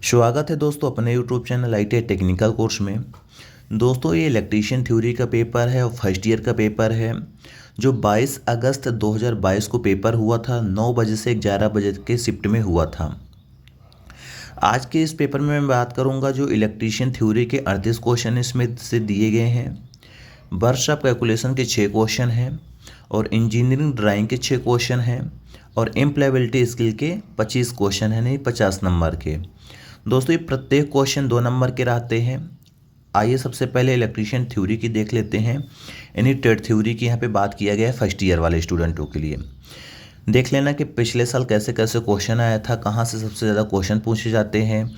स्वागत है दोस्तों अपने YouTube channel IT technical course में। दोस्तों ये इलेक्ट्रीशियन थ्योरी का पेपर है और फर्स्ट ईयर का पेपर है जो 22 अगस्त 2022 को पेपर हुआ था। 9 बजे से 11 बजे के शिफ्ट में हुआ था। आज के इस पेपर में मैं बात करूंगा जो इलेक्ट्रीशियन थ्योरी के 38 क्वेश्चन इसमें से दिए गए हैं। वर्ष ऑफ कैलकुलेशन के 6 क्वेश्चन हैं और इंजीनियरिंग ड्राइंग के 6 क्वेश्चन हैं और एम्प्लॉयबिलिटी स्किल के 25 क्वेश्चन हैं, नहीं 50 नंबर के। दोस्तों ये प्रत्येक क्वेश्चन 2 नंबर के रहते हैं। आइए सबसे पहले इलेक्ट्रीशियन थ्योरी की देख लेते हैं। यानी ट्रेड थ्योरी की यहाँ पे बात किया गया है फर्स्ट ईयर वाले स्टूडेंटों के लिए। देख लेना कि पिछले साल कैसे कैसे क्वेश्चन आया था, कहाँ से सबसे ज़्यादा क्वेश्चन पूछे जाते हैं,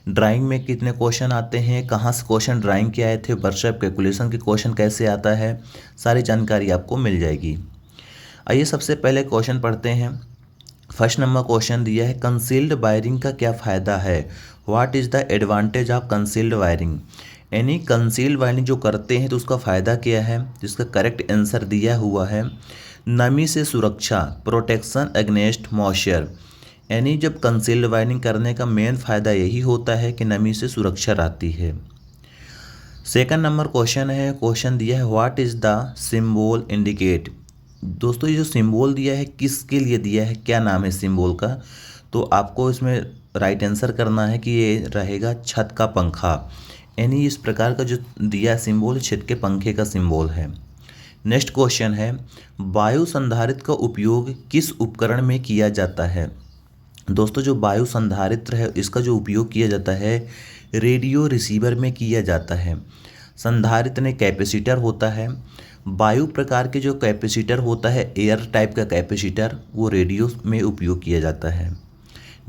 ड्राइंग में कितने क्वेश्चन आते हैं, कहाँ से क्वेश्चन ड्राइंग के आए थे, वर्ष ऑफ कैलकुलेशन के क्वेश्चन कैसे आता है, सारी जानकारी आपको मिल जाएगी। आइए सबसे पहले क्वेश्चन पढ़ते हैं। फर्स्ट नंबर क्वेश्चन दिया है कंसील्ड वायरिंग का क्या फ़ायदा है। What is the advantage of concealed wiring. यानी कंसील्ड वायरिंग जो करते हैं तो उसका फ़ायदा क्या है। जिसका करेक्ट आंसर दिया हुआ है नमी से सुरक्षा, प्रोटेक्शन अगेंस्ट मॉइस्चर। यानी जब कंसील्ड वायरिंग करने का मेन फ़ायदा यही होता है कि नमी से सुरक्षा रहती है। सेकंड नंबर क्वेश्चन है, क्वेश्चन दिया है what is the symbol indicate. दोस्तों ये जो सिंबल दिया है किसके लिए दिया है, क्या नाम है सिंबल का, तो आपको इसमें राइट आंसर करना है कि ये रहेगा छत का पंखा। यानी इस प्रकार का जो दिया सिंबल छत के पंखे का सिंबल है। नेक्स्ट क्वेश्चन है वायु संधारित्र का उपयोग किस उपकरण में किया जाता है। दोस्तों जो वायु संधारित्र है इसका जो उपयोग किया जाता है रेडियो रिसीवर में किया जाता है। संधारित्र ने कैपेसिटर होता है, वायु प्रकार के जो कैपेसिटर होता है एयर टाइप का कैपेसिटर वो रेडियो में उपयोग किया जाता है।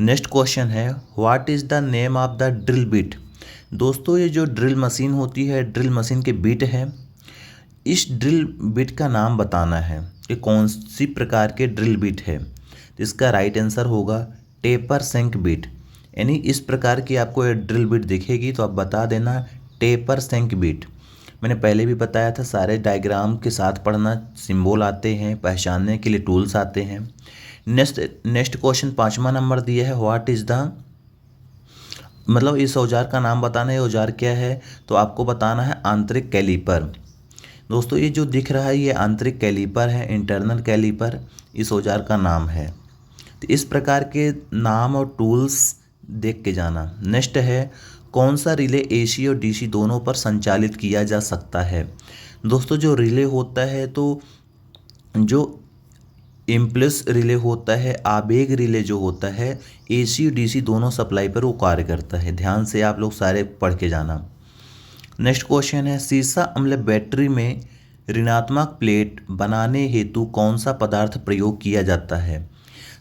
नेक्स्ट क्वेश्चन है what is the name of the drill bit. दोस्तों ये जो ड्रिल मशीन होती है, ड्रिल मशीन के बिट है, इस ड्रिल बिट का नाम बताना है कि कौन सी प्रकार के ड्रिल बिट है। इसका राइट आंसर होगा टेपर सेंक बिट। यानी इस प्रकार की आपको ये ड्रिल बिट दिखेगी तो आप बता देना टेपर सेंक बिट। मैंने पहले भी बताया था सारे डायग्राम के साथ पढ़ना, सिंबल आते हैं, पहचानने के लिए टूल्स आते हैं। नेक्स्ट क्वेश्चन 5वां नंबर दिया है व्हाट इज़ द, मतलब इस औजार का नाम बताना है। औजार क्या है तो आपको बताना है आंतरिक कैलीपर। दोस्तों ये जो दिख रहा है ये आंतरिक कैलीपर है, इंटरनल कैलीपर इस औजार का नाम है। तो इस प्रकार के नाम और टूल्स देख के जाना। नेक्स्ट है कौन सा रिले एसी और डीसी दोनों पर संचालित किया जा सकता है। दोस्तों जो रिले होता है तो जो इम्पल्स रिले होता है, आवेग रिले जो होता है एसी और डीसी दोनों सप्लाई पर वो कार्य करता है। ध्यान से आप लोग सारे पढ़ के जाना। नेक्स्ट क्वेश्चन है सीसा अम्ल बैटरी में ऋणात्मक प्लेट बनाने हेतु कौन सा पदार्थ प्रयोग किया जाता है।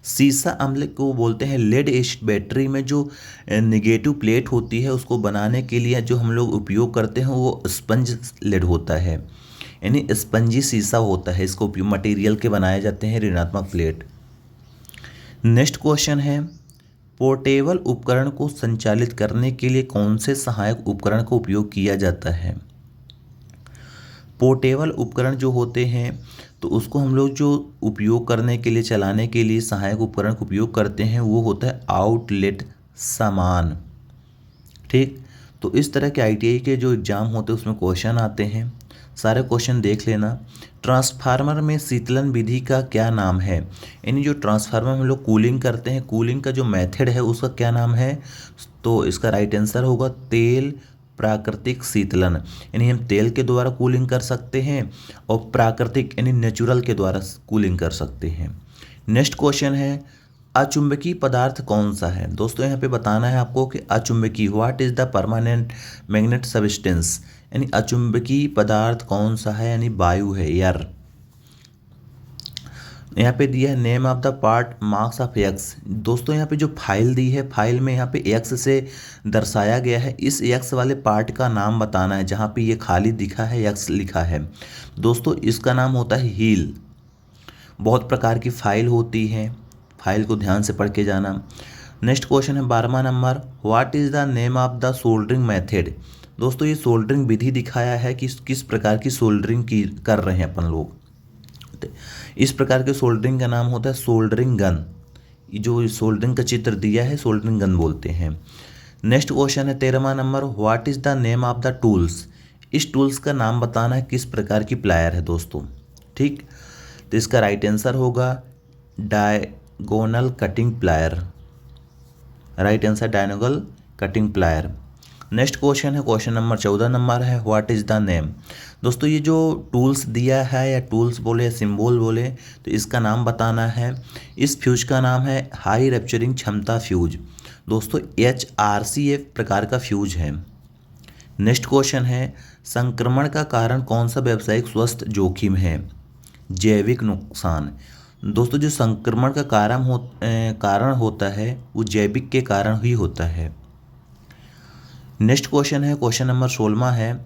सीसा अम्ल को बोलते हैं लेड एसिड। बैटरी में जो नेगेटिव प्लेट होती है उसको बनाने के लिए जो हम लोग उपयोग करते हैं वो स्पंज लेड होता है, यानी स्पंजी सीसा होता है। इसको उपयोग मटेरियल के बनाए जाते हैं ऋणात्मक प्लेट। नेक्स्ट क्वेश्चन है पोर्टेबल उपकरण को संचालित करने के लिए कौन से सहायक उपकरण का उपयोग किया जाता है। पोर्टेबल उपकरण जो होते हैं तो उसको हम लोग जो उपयोग करने के लिए, चलाने के लिए सहायक उपकरण का उपयोग करते हैं वो होता है आउटलेट सामान। ठीक, तो इस तरह के आईटीआई के जो एग्ज़ाम होते हैं उसमें क्वेश्चन आते हैं, सारे क्वेश्चन देख लेना। ट्रांसफार्मर में शीतलन विधि का क्या नाम है। यानी जो ट्रांसफार्मर में हम लोग कूलिंग करते हैं, कूलिंग का जो मेथड है उसका क्या नाम है, तो इसका राइट आंसर होगा तेल प्राकृतिक शीतलन। यानी हम तेल के द्वारा कूलिंग कर सकते हैं और प्राकृतिक यानी नेचुरल के द्वारा कूलिंग कर सकते हैं। नेक्स्ट क्वेश्चन है अचुंबकीय पदार्थ कौन सा है। दोस्तों यहाँ पे बताना है आपको कि अचुंबकीय what is the permanent magnet substance. यानी अचुंबकीय पदार्थ कौन सा है, यानी वायु है, एयर। यहाँ पे दिया है name of the part marks of x. दोस्तों यहाँ पे जो फाइल दी है, फाइल में यहाँ पे एक्स से दर्शाया गया है। इस एक्स वाले पार्ट का नाम बताना है, जहाँ पे ये खाली दिखा है एक्स लिखा है। दोस्तों इसका नाम होता है हील। बहुत प्रकार की फाइल होती है, फाइल को ध्यान से पढ़ के जाना। नेक्स्ट क्वेश्चन है 12वां number what is the name of the soldering method. दोस्तों ये सोल्डरिंग विधि दिखाया है कि किस प्रकार की सोल्डरिंग की कर रहे हैं अपन लोग। इस प्रकार के सोल्डरिंग का नाम होता है सोल्डरिंग गन। जो सोल्डरिंग का चित्र दिया है सोल्डरिंग गन बोलते हैं। नेक्स्ट क्वेश्चन है 13वां number, what is the name of the tools. इस टूल्स का नाम बताना है किस प्रकार की प्लायर है दोस्तों। ठीक, तो इसका राइट आंसर होगा diagonal cutting plier. Right answer diagonal cutting plier. Next question है क्वेश्चन नंबर 14 नंबर है, व्हाट इज़ द नेम। दोस्तों ये जो टूल्स दिया है या टूल्स बोले या सिंबल बोले तो इसका नाम बताना है। इस फ्यूज का नाम है हाई रैप्चरिंग क्षमता फ्यूज। दोस्तों HRCF प्रकार का फ्यूज है। नेक्स्ट क्वेश्चन है, संक्रमण का कारण कौन सा व्यावसायिक स्वास्थ्य जोखिम है। जैविक नुकसान। दोस्तों जो संक्रमण का कारण होता है वो जैविक के कारण ही होता है। नेक्स्ट क्वेश्चन है क्वेश्चन नंबर 16 है,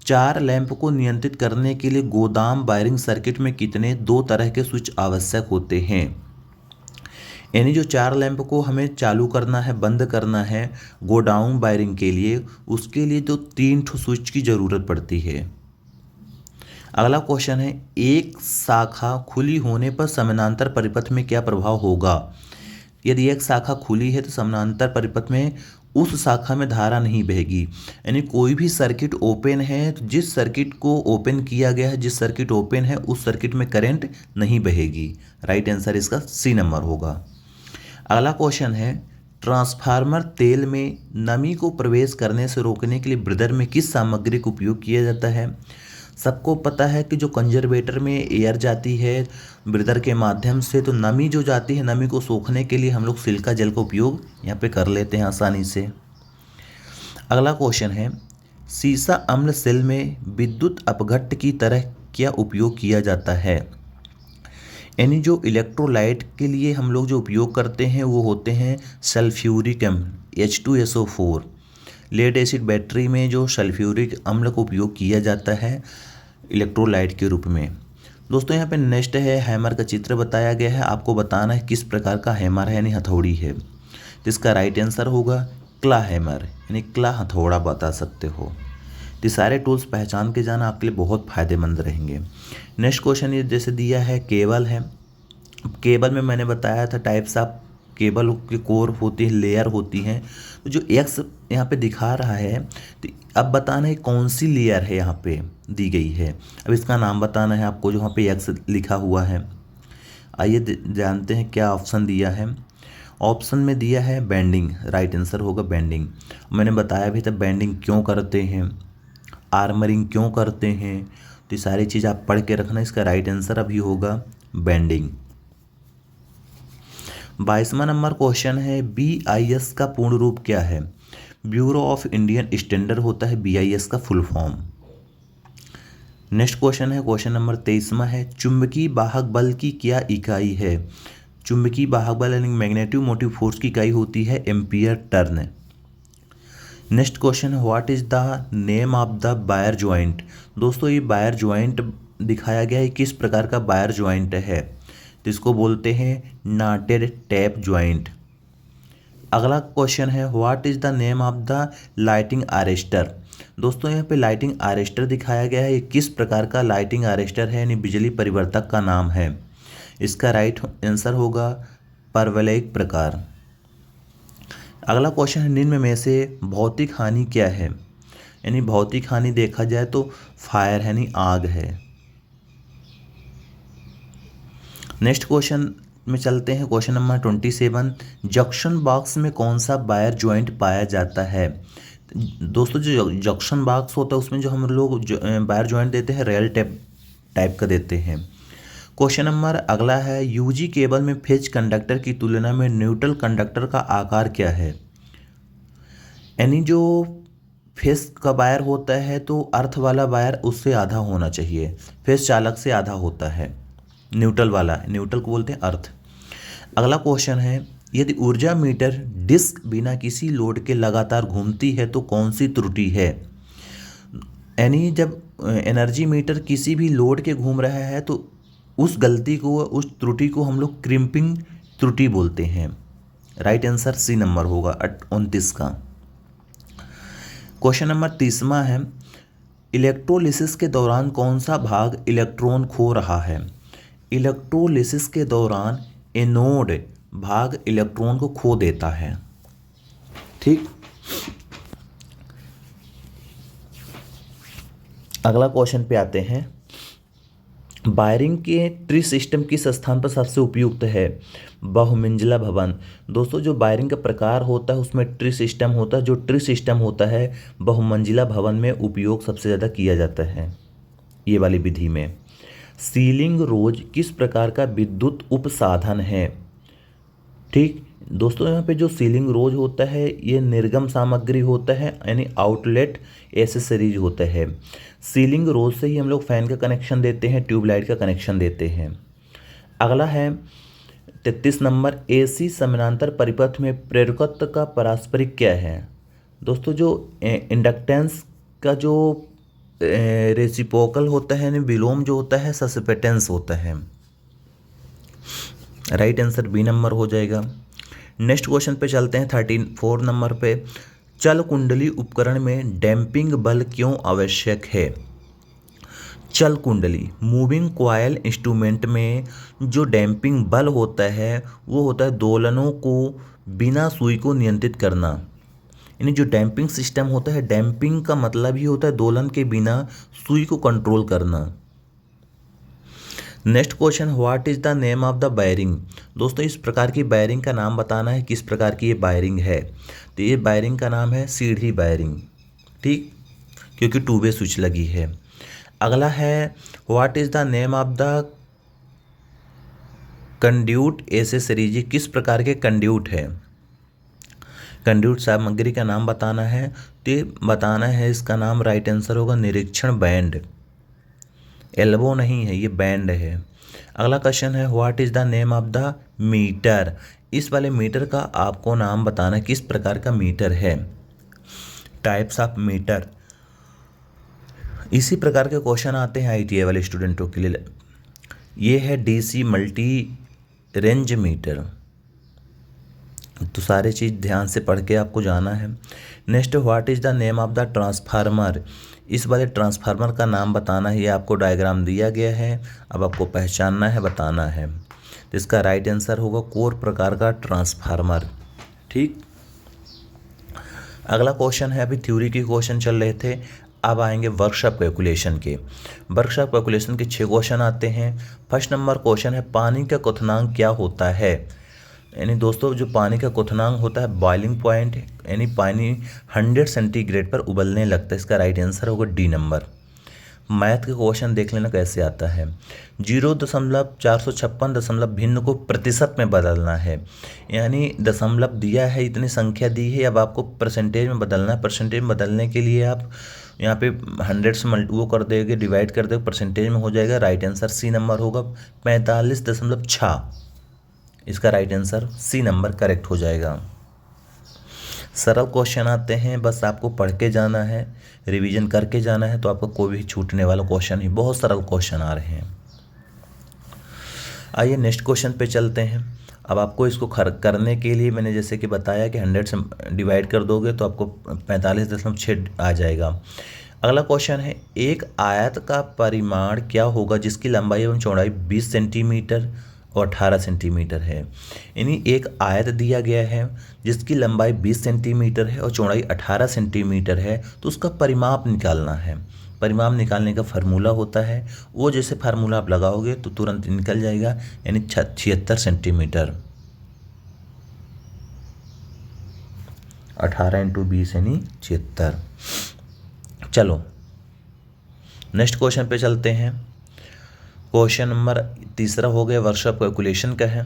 4 लैंप को नियंत्रित करने के लिए गोदाम वायरिंग सर्किट में कितने 2 तरह के स्विच आवश्यक होते हैं। यानी जो 4 लैंप को हमें चालू करना है बंद करना है गोडाउन वायरिंग के लिए, उसके लिए तो 3 स्विच की ज़रूरत पड़ती है। अगला क्वेश्चन है, एक शाखा खुली होने पर समानांतर परिपथ में क्या प्रभाव होगा। यदि एक शाखा खुली है तो समानांतर परिपथ में उस शाखा में धारा नहीं बहेगी। यानी कोई भी सर्किट ओपन है तो जिस सर्किट को ओपन किया गया है, जिस सर्किट ओपन है उस सर्किट में करंट नहीं बहेगी। राइट आंसर इसका C नंबर होगा। अगला क्वेश्चन है, ट्रांसफार्मर तेल में नमी को प्रवेश करने से रोकने के लिए ब्रीदर में किस सामग्री का उपयोग किया जाता है। सबको पता है कि जो कंजर्वेटर में एयर जाती है ब्रीदर के माध्यम से, तो नमी जो जाती है नमी को सोखने के लिए हम लोग सिलिका जेल का उपयोग यहाँ पे कर लेते हैं आसानी से। अगला क्वेश्चन है, सीसा अम्ल सेल में विद्युत अपघट्ट की तरह क्या उपयोग किया जाता है। यानी जो इलेक्ट्रोलाइट के लिए हम लोग जो उपयोग करते हैं वो होते हैं सल्फ्यूरिक अम्ल H2SO4। लेड एसिड बैटरी में जो सल्फ्यूरिक अम्ल का उपयोग किया जाता है इलेक्ट्रोलाइट के रूप में। दोस्तों यहाँ पे नेक्स्ट है, हैमर का चित्र बताया गया है, आपको बताना है किस प्रकार का हैमर है यानी हथौड़ी है। तो इसका राइट आंसर होगा क्ला हैमर, यानी क्ला हथौड़ा बता सकते हो। तो सारे टूल्स पहचान के जाना आपके लिए बहुत फ़ायदेमंद रहेंगे। नेक्स्ट क्वेश्चन ये जैसे दिया है, केबल है। केबल में मैंने बताया था टाइप्स ऑफ केबल के कोर होती है, लेयर होती हैं। तो जो एक्स यहाँ पे दिखा रहा है, तो अब बताना है कौन सी लेयर है यहाँ पे दी गई है। अब इसका नाम बताना है आपको, जो यहाँ पे एक्स लिखा हुआ है। आइए जानते हैं क्या ऑप्शन दिया है। ऑप्शन में दिया है बेंडिंग, राइट आंसर होगा बेंडिंग। मैंने बताया भी था बेंडिंग क्यों करते हैं, आर्मरिंग क्यों करते हैं, तो ये सारी चीज़ आप पढ़ के रखना। इसका राइट आंसर अभी होगा बेंडिंग। 22वां नंबर क्वेश्चन है, BIS का पूर्ण रूप क्या है। ब्यूरो ऑफ इंडियन स्टैंडर्ड होता है BIS का फुल फॉर्म। नेक्स्ट क्वेश्चन है क्वेश्चन नंबर 23वां है, चुंबकीय वाहक बल की क्या इकाई है। चुंबकीय वाहक बल यानी मैग्नेटिक मोटिव फोर्स की इकाई होती है एम्पियर टर्न। नेक्स्ट क्वेश्चन है, what is the name of the wire joint. दोस्तों ये वायर ज्वाइंट दिखाया गया है, किस प्रकार का वायर ज्वाइंट है, तो इसको बोलते हैं नाटेड टैप ज्वाइंट। अगला क्वेश्चन है, what is the name of the lighting arrester. दोस्तों यहाँ पे लाइटिंग अरेस्टर दिखाया गया है, ये किस प्रकार का लाइटिंग अरेस्टर है, यानी बिजली परिवर्तक का नाम है। इसका राइट आंसर होगा परवलयिक प्रकार। अगला क्वेश्चन है, निम्न में से भौतिक हानि क्या है। यानी भौतिक हानि देखा जाए तो फायर है, यानी आग है। नेक्स्ट क्वेश्चन में चलते हैं, क्वेश्चन नंबर 27, जंक्शन बॉक्स में कौन सा वायर ज्वाइंट पाया जाता है। दोस्तों जो जंक्शन बॉक्स होता है उसमें जो हम लोग वायर ज्वाइंट देते हैं रेल टाइप का देते हैं। क्वेश्चन नंबर अगला है, यूजी केबल में फेज कंडक्टर की तुलना में न्यूट्रल कंडक्टर का आकार क्या है। यानी जो फेज का वायर होता है तो अर्थ वाला वायर उससे आधा होना चाहिए, फेज चालक से आधा होता है। न्यूट्रल वाला, न्यूट्रल को बोलते हैं अर्थ। अगला क्वेश्चन है, यदि ऊर्जा मीटर डिस्क बिना किसी लोड के लगातार घूमती है तो कौन सी त्रुटि है। यानी जब एनर्जी मीटर किसी भी लोड के घूम रहा है तो उस गलती को, उस त्रुटि को हम लोग क्रिम्पिंग त्रुटि बोलते हैं। राइट आंसर C नंबर होगा 29 का। क्वेश्चन नंबर 30वां है, इलेक्ट्रोलिसिस के दौरान कौन सा भाग इलेक्ट्रॉन खो रहा है। इलेक्ट्रोलिसिस के दौरान एनोड भाग इलेक्ट्रॉन को खो देता है। ठीक, अगला क्वेश्चन पे आते हैं, वायरिंग के ट्री सिस्टम किस स्थान पर सबसे उपयुक्त है? बहुमंजिला भवन। दोस्तों जो वायरिंग का प्रकार होता है उसमें ट्री सिस्टम होता है, जो ट्री सिस्टम होता है बहुमंजिला भवन में उपयोग सबसे ज़्यादा किया जाता है ये वाली विधि में। सीलिंग रोज किस प्रकार का विद्युत उपसाधन है? ठीक दोस्तों, यहाँ पे जो सीलिंग रोज होता है ये निर्गम सामग्री होता है, यानी आउटलेट एसेसरीज होता है। सीलिंग रोज से ही हम लोग फैन का कनेक्शन देते हैं, ट्यूबलाइट का कनेक्शन देते हैं। अगला है 33 नंबर, एसी समानांतर परिपथ में प्रेरकत्व का पारस्परिक क्या है? दोस्तों जो इंडक्टेंस का जो रेसिप्रोकल होता है, यानी विलोम जो होता है ससेप्टेंस होता है। राइट आंसर बी नंबर हो जाएगा। नेक्स्ट क्वेश्चन पे चलते हैं 34 नंबर पे, चल कुंडली उपकरण में डैम्पिंग बल क्यों आवश्यक है? चल कुंडली मूविंग कॉइल इंस्ट्रूमेंट में जो डैम्पिंग बल होता है वो होता है दोलनों को बिना सुई को नियंत्रित करना। यानी जो डैम्पिंग सिस्टम होता है, डैम्पिंग का मतलब ही होता है दोलन के बिना सुई को कंट्रोल करना। Next question, what is the name of the wiring? दोस्तों इस प्रकार की वायरिंग का नाम बताना है, किस प्रकार की ये वायरिंग है। तो ये वायरिंग का नाम है सीढ़ी वायरिंग, ठीक, क्योंकि 2 वे स्विच लगी है। अगला है, what is the name of the conduit accessories? किस प्रकार के कंड्यूट है? कंड्यूट सामग्री का नाम बताना है, तो बताना है इसका नाम, राइट आंसर होगा निरीक्षण बैंड। एल्बो नहीं है, ये बैंड है। अगला क्वेश्चन है, what is the name of the meter? इस वाले मीटर का आपको नाम बताना है, किस प्रकार का मीटर है। Types of meter. इसी प्रकार के क्वेश्चन आते हैं आईटीआई वाले स्टूडेंटों के लिए। ये है डीसी मल्टी रेंज मीटर। तो सारे चीज़ ध्यान से पढ़ के आपको जाना है। Next, what is the name of the transformer? इस वाले ट्रांसफार्मर का नाम बताना है, ये आपको डायग्राम दिया गया है, अब आपको पहचानना है, बताना है। तो इसका राइट आंसर होगा कोर प्रकार का ट्रांसफार्मर, ठीक। अगला क्वेश्चन है, अभी थ्योरी के क्वेश्चन चल रहे थे, अब आएंगे वर्कशॉप कैलकुलेशन के। वर्कशॉप कैलकुलेशन के 6 क्वेश्चन आते हैं। फर्स्ट नंबर क्वेश्चन है, पानी का क्वथनांक क्या होता है? यानी दोस्तों जो पानी का क्वथनांक होता है बॉइलिंग पॉइंट, यानी पानी 100 सेंटीग्रेड पर उबलने लगता है। इसका राइट आंसर होगा डी नंबर। मैथ के क्वेश्चन देख लेना कैसे आता है। 0.456 दशमलव भिन्न को प्रतिशत में बदलना है, यानी दशमलव दिया है, इतनी संख्या दी है, अब आपको परसेंटेज में बदलना है। परसेंटेज में बदलने के लिए आप यहाँ पे 100 से वो कर देंगे, डिवाइड कर देंगे, परसेंटेज में हो जाएगा। राइट आंसर सी नंबर होगा 45.6। इसका right answer C number correct हो जाएगा। सरल क्वेश्चन आते हैं, बस आपको पढ़ के जाना है, रिवीजन करके जाना है, तो आपको कोई भी छूटने वाला क्वेश्चन नहीं, बहुत सरल क्वेश्चन आ रहे हैं। आइए नेक्स्ट क्वेश्चन पे चलते हैं। अब आपको इसको करने के लिए मैंने जैसे कि बताया कि 100 से डिवाइड कर दोगे तो आपको 45.6 आ जाएगा। अगला क्वेश्चन है, एक आयत का परिमाण क्या होगा जिसकी लंबाई एवं चौड़ाई 20 सेंटीमीटर और 18 सेंटीमीटर है। यानी एक आयत दिया गया है जिसकी लंबाई 20 सेंटीमीटर है और चौड़ाई 18 सेंटीमीटर है, तो उसका परिमाप निकालना है। परिमाप निकालने का फार्मूला होता है, वो जैसे फार्मूला आप लगाओगे तो तुरंत निकल जाएगा, यानी 76 सेंटीमीटर। 18 × 20 यानी 76। चलो नेक्स्ट क्वेश्चन पे चलते हैं। क्वेश्चन नंबर 3 हो गया, वर्कशॉप कैलकुलेशन का है,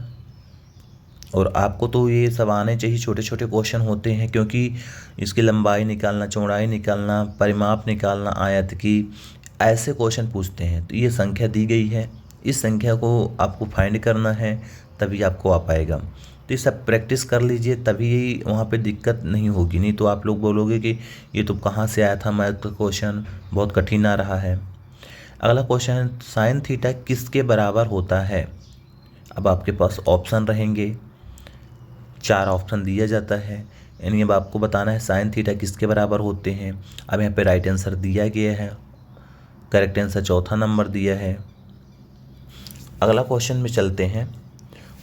और आपको तो ये सब आने चाहिए, छोटे छोटे क्वेश्चन होते हैं, क्योंकि इसकी लंबाई निकालना, चौड़ाई निकालना, परिमाप निकालना आयत की, ऐसे क्वेश्चन पूछते हैं। तो ये संख्या दी गई है, इस संख्या को आपको फाइंड करना है, तभी आपको आ पाएगा। तो ये सब प्रैक्टिस कर लीजिए, तभी वहाँ पे दिक्कत नहीं होगी, नहीं तो आप लोग बोलोगे कि ये तो कहाँ से आया था मैथ का क्वेश्चन, बहुत कठिन आ रहा है। अगला क्वेश्चन, साइन थीटा किसके बराबर होता है? अब आपके पास ऑप्शन रहेंगे, 4 ऑप्शन दिया जाता है, यानी अब आपको बताना है साइन थीटा किसके बराबर होते हैं। अब यहाँ पे राइट आंसर दिया गया है, करेक्ट आंसर चौथा नंबर दिया है। अगला क्वेश्चन में चलते हैं,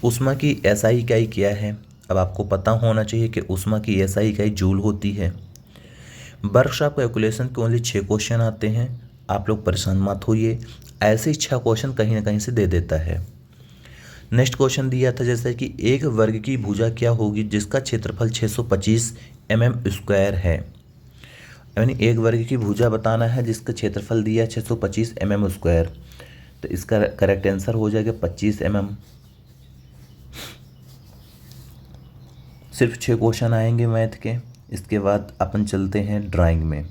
ऊष्मा की एसआई इकाई क्या है? अब आपको पता होना चाहिए कि ऊष्मा की एसआई इकाई जूल होती है। वर्कशॉप कैलकुलेशन के ओनली 6 क्वेश्चन आते हैं, आप लोग परेशान मत होइए, ऐसे 6 क्वेश्चन कहीं ना कहीं से दे देता है। नेक्स्ट क्वेश्चन दिया था जैसे कि एक वर्ग की भुजा क्या होगी जिसका क्षेत्रफल 625 mm² है। यानी एक वर्ग की भुजा बताना है जिसका क्षेत्रफल दिया 625 mm²। तो इसका करेक्ट आंसर हो जाएगा 25 mm। सिर्फ 6 क्वेश्चन आएंगे मैथ के। इसके बाद अपन चलते हैं ड्राइंग में।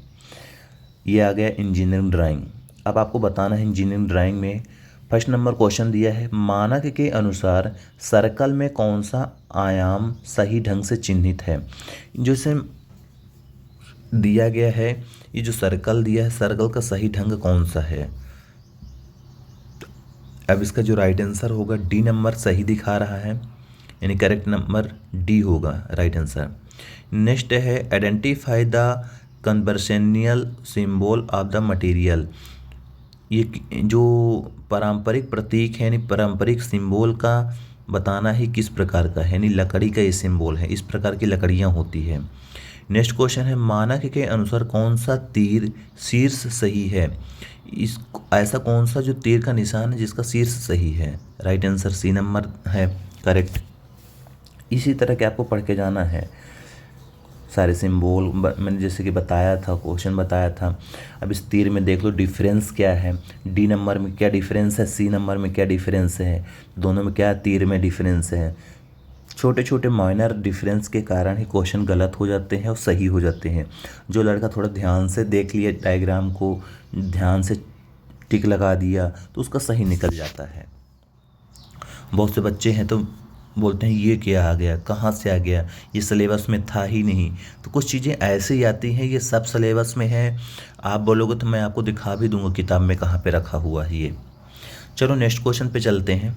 ये आ गया इंजीनियरिंग ड्राइंग। अब आपको बताना है इंजीनियरिंग ड्राइंग में फर्स्ट नंबर क्वेश्चन दिया है, मानक के अनुसार सर्कल में कौन सा आयाम सही ढंग से चिन्हित है। जैसे दिया गया है, ये जो सर्कल दिया है, सर्कल का सही ढंग कौन सा है। अब इसका जो राइट आंसर होगा डी नंबर सही दिखा रहा है, यानी करेक्ट नंबर डी होगा राइट आंसर। नेक्स्ट है identify the conventional symbol of the material. ये जो पारंपरिक प्रतीक है यानी पारंपरिक सिंबल का बताना है किस प्रकार का है, यानी लकड़ी का ये सिंबल है, इस प्रकार की लकड़ियाँ होती है। नेक्स्ट क्वेश्चन है मानक के अनुसार कौन सा तीर शीर्ष सही है। इस ऐसा कौन सा जो तीर का निशान है जिसका शीर्ष सही है। राइट आंसर सी नंबर है करेक्ट। इसी तरह के आपको पढ़ के जाना है सारे सिंबल मैंने जैसे कि बताया था, क्वेश्चन बताया था। अब इस तीर में देख लो डिफरेंस क्या है, डी नंबर में क्या डिफरेंस है, सी नंबर में क्या डिफरेंस है, दोनों में क्या तीर में डिफरेंस है। छोटे छोटे माइनर डिफरेंस के कारण ही क्वेश्चन गलत हो जाते हैं और सही हो जाते हैं। जो लड़का थोड़ा ध्यान से देख लिया डायग्राम को, ध्यान से टिक लगा दिया तो उसका सही निकल जाता है। बहुत से बच्चे हैं तो बोलते हैं ये क्या आ गया, कहाँ से आ गया, ये सिलेबस में था ही नहीं। तो कुछ चीज़ें ऐसे ही आती हैं, ये सब सिलेबस में है। आप बोलोगे तो मैं आपको दिखा भी दूंगा किताब में कहाँ पे रखा हुआ है ये। चलो नेक्स्ट क्वेश्चन पे चलते हैं।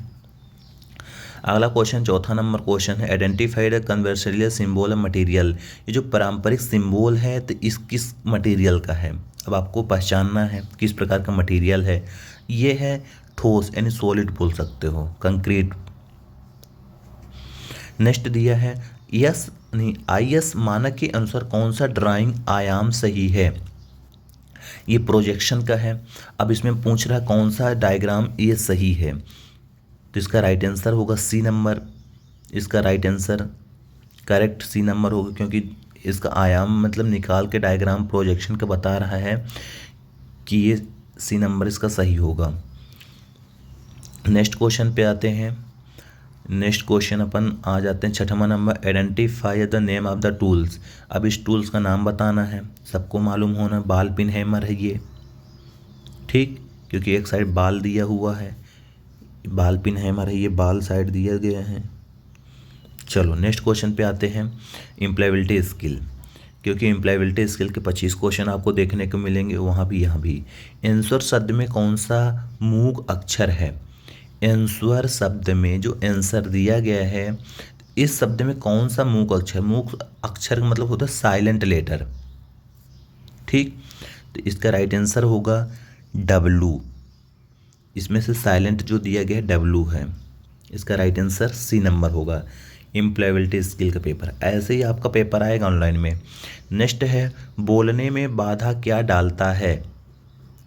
अगला क्वेश्चन चौथा नंबर क्वेश्चन है identify the conventional symbol of material. ये जो पारंपरिक सिंबल है तो इस किस मटेरियल का है। अब आपको पहचानना है किस प्रकार का मटेरियल है। ये है ठोस यानी सॉलिड बोल सकते हो, कंक्रीट। नेक्स्ट दिया है यस नहीं IS मानक के अनुसार कौन सा ड्राइंग आयाम सही है। ये प्रोजेक्शन का है। अब इसमें पूछ रहा है कौन सा डायग्राम ये सही है, तो इसका राइट आंसर होगा सी नंबर। इसका right answer correct C number होगा, क्योंकि इसका आयाम मतलब निकाल के डायग्राम प्रोजेक्शन का बता रहा है कि ये सी नंबर इसका सही होगा। नेक्स्ट क्वेश्चन पे आते हैं। नेक्स्ट क्वेश्चन अपन आ जाते हैं छठवां number identify the name of the tools. अब इस टूल्स का नाम बताना है, सबको मालूम होना बाल पिन हैमर है ये, ठीक, क्योंकि एक साइड बाल दिया हुआ है, बाल पिन हैमर है ये, बाल साइड दिया गया है। चलो नेक्स्ट क्वेश्चन पे आते हैं इम्प्लॉयबिलिटी स्किल, क्योंकि इम्प्लॉयबिलिटी स्किल के 25 क्वेश्चन आपको देखने को मिलेंगे वहाँ भी यहाँ भी। एंसर शब्द में कौन सा मूक अक्षर है। एंसर शब्द में जो आंसर दिया गया है इस शब्द में कौन सा मूक अक्षर, मूक अक्षर का मतलब होता है साइलेंट लेटर, ठीक। तो इसका राइट आंसर होगा W। इसमें से साइलेंट जो दिया गया है W है। इसका राइट आंसर सी नंबर होगा। इम्प्लॉयबिलिटी स्किल का पेपर ऐसे ही आपका पेपर आएगा ऑनलाइन में। नेक्स्ट है बोलने में बाधा क्या डालता है,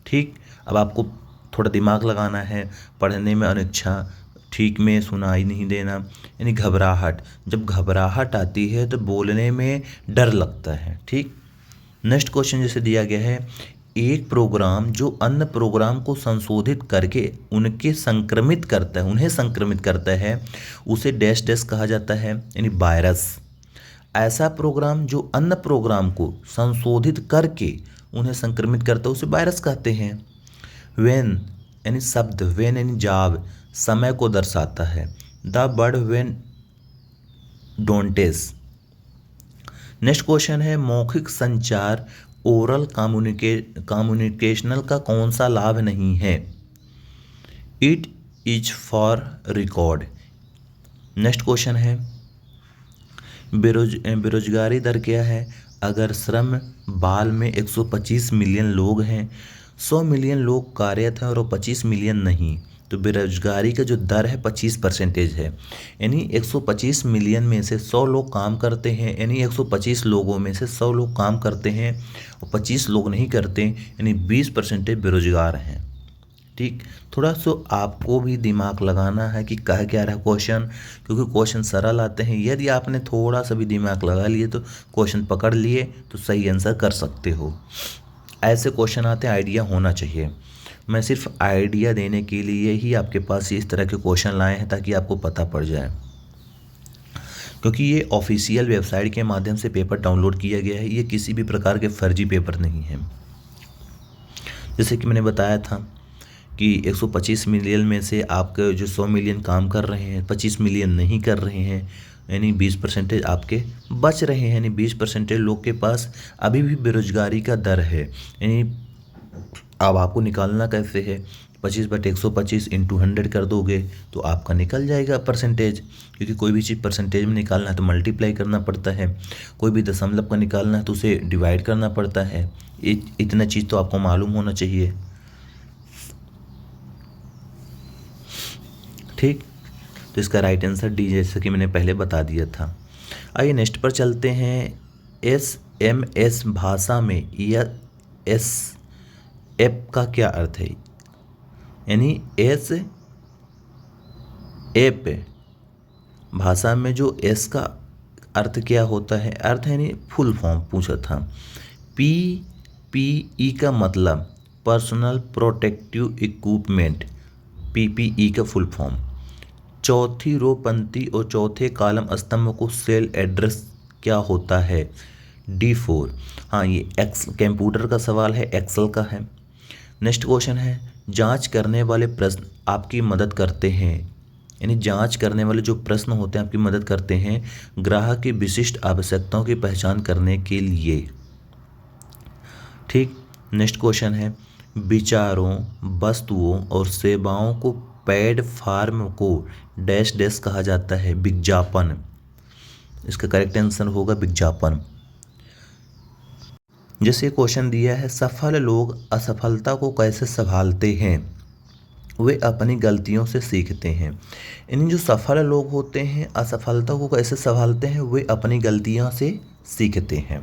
ठीक। अब आपको थोड़ा दिमाग लगाना है। पढ़ने में अनिच्छा, ठीक में सुनाई नहीं देना, यानी घबराहट। जब घबराहट आती है तो बोलने में डर लगता है, ठीक। नेक्स्ट क्वेश्चन जैसे दिया गया है एक प्रोग्राम जो अन्य प्रोग्राम को संशोधित करके उन्हें संक्रमित करता है उसे डैश डैश कहा जाता है, यानी वायरस। ऐसा प्रोग्राम जो अन्य प्रोग्राम को संशोधित करके उन्हें संक्रमित करता है उसे वायरस कहते हैं। वेन यानी शब्द, वेन यानी जाब, समय को दर्शाता है। The bird vane denotes. Next question है मौखिक संचार ओरल कम्युनिकेशनल का कौन सा लाभ नहीं है। It is for record. Next question है बेरोजगारी दर क्या है। अगर श्रम बाल में 125 मिलियन लोग हैं, 100 मिलियन लोग कार्यरत हैं और 25 मिलियन नहीं, तो बेरोजगारी का जो दर है 25% है। यानी 125 मिलियन में से 100 लोग काम करते हैं, यानी 125 लोगों में से 100 लोग काम करते हैं और 25 लोग नहीं करते, यानी 20% बेरोजगार हैं। ठीक, थोड़ा सा आपको भी दिमाग लगाना है कि कह क्या रहा है क्वेश्चन, क्योंकि क्वेश्चन सरल आते हैं। यदि आपने थोड़ा सा भी दिमाग लगा लिए तो क्वेश्चन पकड़ लिए तो सही आंसर कर सकते हो। ऐसे क्वेश्चन आते हैं, आइडिया होना चाहिए। मैं सिर्फ आइडिया देने के लिए ही आपके पास इस तरह के क्वेश्चन लाए हैं ताकि आपको पता पड़ जाए, क्योंकि ये ऑफिशियल वेबसाइट के माध्यम से पेपर डाउनलोड किया गया है। ये किसी भी प्रकार के फर्जी पेपर नहीं है। जैसे कि मैंने बताया था कि 125 मिलियन में से आपके जो 100 मिलियन काम कर रहे हैं, 25 मिलियन नहीं कर रहे हैं, यानी 20% आपके बच रहे हैं। यानी 20% लोग के पास अभी भी बेरोजगारी का दर है। यानी अब आपको निकालना कैसे है, 25/125 इंटू 100 कर दोगे तो आपका निकल जाएगा परसेंटेज, क्योंकि कोई भी चीज़ परसेंटेज में निकालना है तो मल्टीप्लाई करना पड़ता है, कोई भी दशमलव का निकालना है तो उसे डिवाइड करना पड़ता है। इतना चीज़ तो आपको मालूम होना चाहिए। ठीक, तो इसका राइट आंसर डी, जैसा कि मैंने पहले बता दिया था। आइए नेक्स्ट पर चलते हैं। SMS भाषा में यह एस एप का क्या अर्थ है? यानी एस एप भाषा में जो एस का अर्थ क्या होता है, अर्थ है यानी फुल फॉर्म पूछा था। PPE का मतलब पर्सनल प्रोटेक्टिव इक्विपमेंट, PPE का फुल फॉर्म। चौथी रो पंक्ति और चौथे कॉलम स्तंभ को सेल एड्रेस क्या होता है? D4। हाँ, ये कंप्यूटर का सवाल है, एक्सेल का है। नेक्स्ट क्वेश्चन है, जांच करने वाले प्रश्न आपकी मदद करते हैं। यानी जांच करने वाले जो प्रश्न होते हैं आपकी मदद करते हैं ग्राहक की विशिष्ट आवश्यकताओं की पहचान करने के लिए। ठीक, नेक्स्ट क्वेश्चन है, विचारों, वस्तुओं और सेवाओं को प्लेटफॉर्म को डैश डैश कहा जाता है? विज्ञापन। इसका करेक्ट आंसर होगा विज्ञापन। जैसे क्वेश्चन दिया है, सफल लोग असफलता को कैसे संभालते हैं? वे अपनी गलतियों से सीखते हैं। यानी जो सफल लोग होते हैं असफलता को कैसे संभालते हैं? वे अपनी गलतियों से सीखते हैं।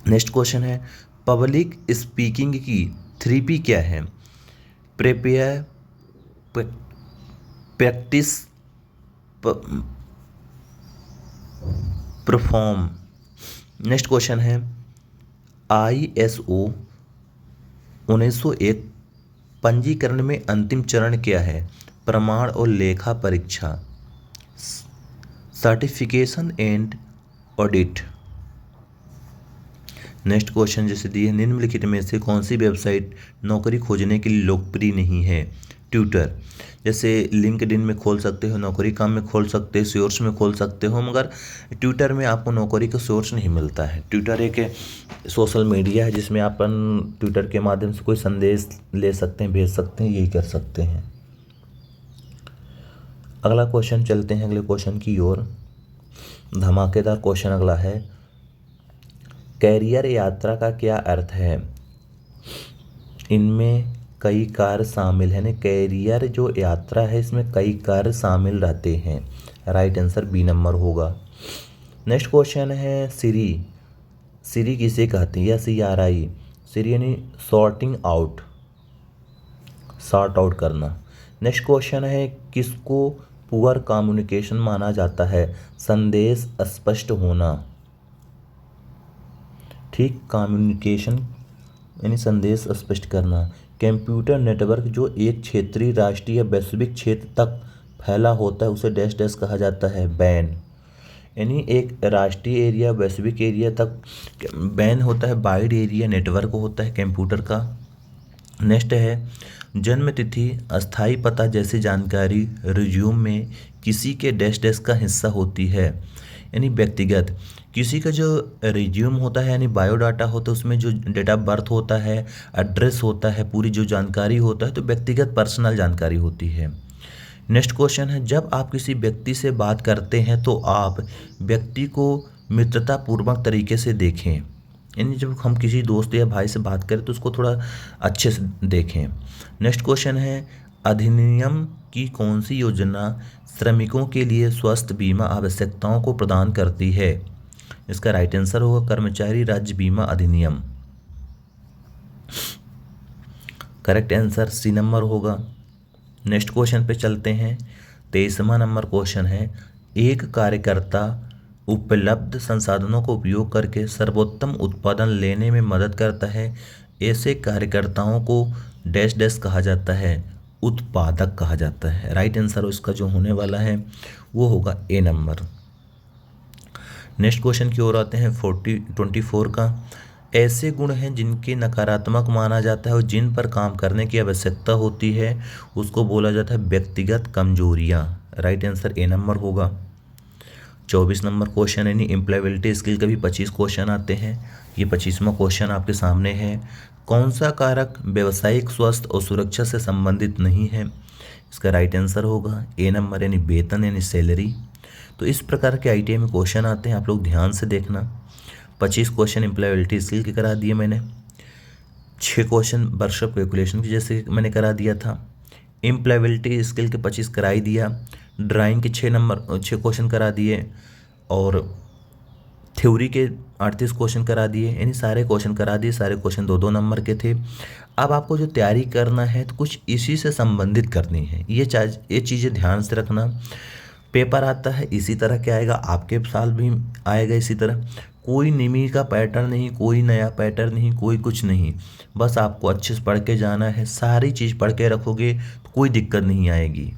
नेक्स्ट क्वेश्चन है, पब्लिक स्पीकिंग की 3P क्या है? Prepare, practice, perform. Next question है, ISO 1901 पंजीकरण में अंतिम चरण क्या है? प्रमाण और लेखा परीक्षा, certification and audit. Next question जैसे दिए, निम्नलिखित में से कौन सी वेबसाइट नौकरी खोजने के लिए लोकप्रिय नहीं है? ट्विटर। जैसे लिंक्डइन में खोल सकते हो, नौकरी काम में खोल सकते हो, सोर्स में खोल सकते हो, मगर ट्विटर में आपको नौकरी का सोर्स नहीं मिलता है। ट्विटर एक सोशल मीडिया है जिसमें अपन ट्विटर के माध्यम से कोई संदेश ले सकते हैं, भेज सकते हैं, यही कर सकते हैं। अगला क्वेश्चन चलते हैं अगले क्वेश्चन की ओर। धमाकेदार क्वेश्चन अगला है, कैरियर यात्रा का क्या अर्थ है? इनमें कई कार्य शामिल हैं। कैरियर जो यात्रा है इसमें कई कार्य शामिल रहते हैं। राइट आंसर बी नंबर होगा। नेक्स्ट क्वेश्चन है, सिरी। सिरी किसे कहते हैं? या CRI। सिरी यानी सॉर्टिंग आउट, सॉर्ट आउट करना। नेक्स्ट क्वेश्चन है, किसको पुअर कम्युनिकेशन माना जाता है? संदेश स्पष्ट होना। ठीक, कम्युनिकेशन यानी संदेश स्पष्ट करना। कंप्यूटर नेटवर्क जो एक क्षेत्रीय, राष्ट्रीय या वैश्विक क्षेत्र तक फैला होता है उसे डैश डैश कहा जाता है? बैन। यानी एक राष्ट्रीय एरिया, वैश्विक एरिया तक बैन होता है, वाइड एरिया नेटवर्क होता है कंप्यूटर का। नेक्स्ट है, जन्म तिथि, अस्थाई पता जैसी जानकारी रिज्यूम में किसी के डैश डैश का हिस्सा होती है? यानी व्यक्तिगत। किसी का जो रिज्यूम होता है यानी बायोडाटा होता है उसमें जो डेट ऑफ बर्थ होता है, एड्रेस होता है, पूरी जो जानकारी होता है तो व्यक्तिगत पर्सनल जानकारी होती है। नेक्स्ट क्वेश्चन है, जब आप किसी व्यक्ति से बात करते हैं तो आप व्यक्ति को मित्रतापूर्वक तरीके से देखें। यानी जब हम किसी दोस्त या भाई से बात करें तो उसको थोड़ा अच्छे से देखें। नेक्स्ट क्वेश्चन है, अधिनियम की कौन सी योजना श्रमिकों के लिए स्वास्थ्य बीमा आवश्यकताओं को प्रदान करती है? इसका राइट आंसर होगा कर्मचारी राज्य बीमा अधिनियम। करेक्ट आंसर सी नंबर होगा। नेक्स्ट क्वेश्चन पे चलते हैं। 23वां नंबर क्वेश्चन है, एक कार्यकर्ता उपलब्ध संसाधनों का उपयोग करके सर्वोत्तम उत्पादन लेने में मदद करता है। ऐसे कार्यकर्ताओं को डैश डैश कहा जाता है, उत्पादक कहा जाता है। राइट आंसर इसका जो होने वाला है वो होगा ए नंबर। नेक्स्ट क्वेश्चन की ओर आते हैं 24 का। ऐसे गुण हैं जिनके नकारात्मक माना जाता है और जिन पर काम करने की आवश्यकता होती है उसको बोला जाता है व्यक्तिगत कमजोरियां। राइट आंसर ए नंबर होगा। 24 नंबर क्वेश्चन यानी एम्प्लॉयबिलिटी स्किल के भी 25 क्वेश्चन आते हैं। ये 25वां क्वेश्चन आपके सामने है। कौन सा कारक व्यावसायिक स्वास्थ्य और सुरक्षा से संबंधित नहीं है? इसका राइट आंसर होगा ए नंबर यानी वेतन यानी सैलरी। तो इस प्रकार के ITI में क्वेश्चन आते हैं, आप लोग ध्यान से देखना। 25 क्वेश्चन एम्प्लॉयबिलिटी स्किल के करा दिए मैंने। 6 क्वेश्चन वर्कशॉप कैलकुलेशन की जैसे मैंने करा दिया था। एम्प्लॉयबिलिटी स्किल के 25 करा ही दिया। ड्राइंग के 6 क्वेश्चन करा दिए और थ्योरी के 38 क्वेश्चन करा दिए, यानी सारे क्वेश्चन करा दिए। सारे क्वेश्चन 2-2 नंबर के थे। अब आपको जो तैयारी करना है तो कुछ इसी से संबंधित करनी है। ये चीज़ें ध्यान से रखना। पेपर आता है इसी तरह के आएगा, आपके साल भी आएगा इसी तरह। कोई निमी का पैटर्न नहीं, कोई नया पैटर्न नहीं, कोई कुछ नहीं। बस आपको अच्छे से पढ़ के जाना है। सारी चीज़ पढ़ के रखोगे तो कोई दिक्कत नहीं आएगी।